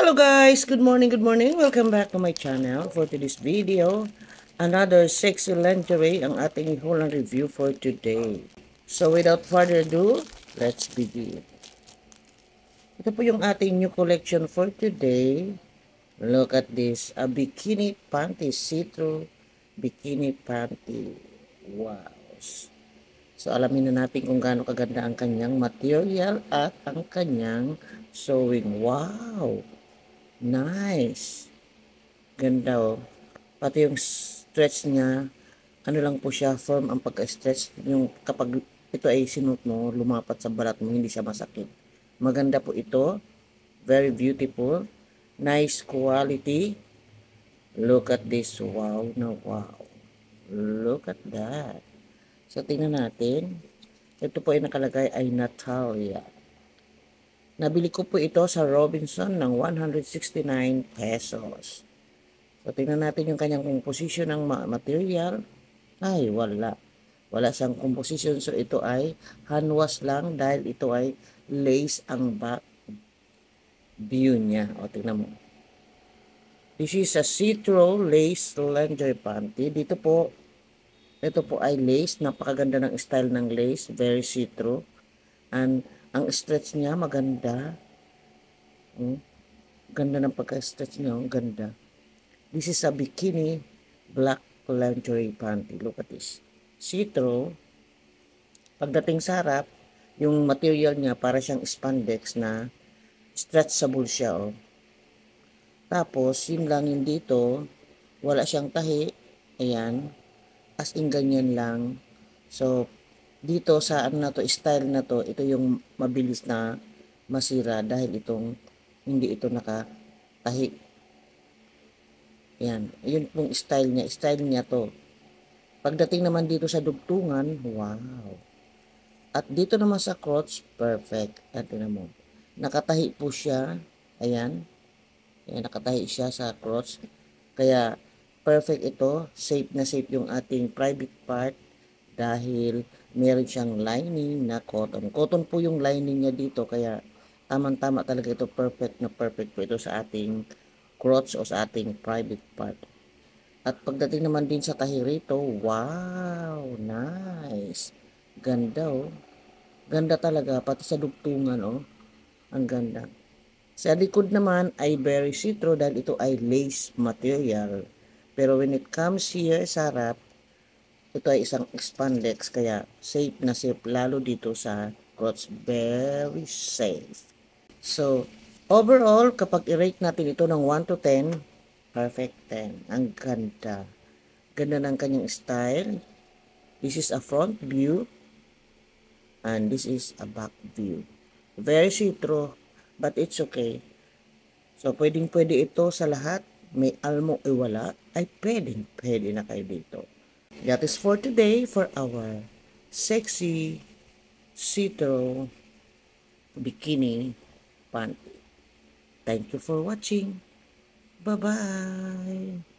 Hello guys, good morning, welcome back to my channel. For today's video, another sexy lingerie ang ating ihulang review for today. So without further ado, let's begin. Ito po yung ating new collection for today. Look at this, a bikini panty, see-through bikini panty. Wow. So alamin na natin kung gaano kaganda ang kanyang material at ang kanyang sewing. Wow! Nice! Ganda oh. Pati yung stretch niya, ano lang po siya, firm ang pagka-stretch. Yung kapag ito ay sinuot mo, lumapat sa balat mo, hindi siya masakit. Maganda po ito. Very beautiful. Nice quality. Look at this. Wow na wow. Look at that. So, tingnan natin. Ito po ay nakalagay ay Natalia. Nabili ko po ito sa Robinson ng 169 pesos. So, tingnan natin yung kanyang composition ng material. Ay, wala. Wala siyang composition. So, ito ay hand wash lang dahil ito ay lace ang back view niya. O, tingnan mo. This is a see-through lace lingerie panty. Dito po, ito po ay lace. Napakaganda ng style ng lace. Very see-through. And ang stretch niya maganda. Ganda ng pagka-stretch niya. Ganda. This is a bikini black lingerie panty. Look at this. See-through. Pagdating sa harap, yung material niya para siyang spandex na stretchable siya. Oh. Tapos, yun lang yun dito. Wala siyang tahi. Ayan. As in ganyan lang. So, dito sa ano na to, style na to, ito yung mabilis na masira dahil itong hindi ito nakatahi. Yan. Yun pong style niya. Style niya to. Pagdating naman dito sa dugtungan, wow. At dito naman sa crotch, perfect. At tinan mo. Nakatahi po siya. Ayan. Ayan, nakatahi siya sa crotch. Kaya, perfect ito. Safe na safe yung ating private part dahil meron siyang lining na cotton. Cotton po yung lining niya dito kaya tamang-tama talaga ito. Perfect na perfect po ito sa ating crotch o sa ating private part. At pagdating naman din sa tahi rito, wow! Nice! Ganda oh. Ganda talaga pati sa dugtungan oh. Ang ganda. Sa likod naman ay very see-through dahil ito ay lace material. Pero when it comes here sa harap, ito ay isang spandex kaya safe na safe lalo dito sa crotch. Very safe. So, overall, kapag i-rate natin ito ng 1 to 10, perfect 10. Ang ganda. Ganda ng kanyang style. This is a front view and this is a back view. Very see-through but it's okay. So, pwedeng-pwede ito sa lahat. May almo ay wala, ay pwedeng-pwede na kayo dito. That is for today for our sexy see-through bikini panty. Thank you for watching. Bye-bye.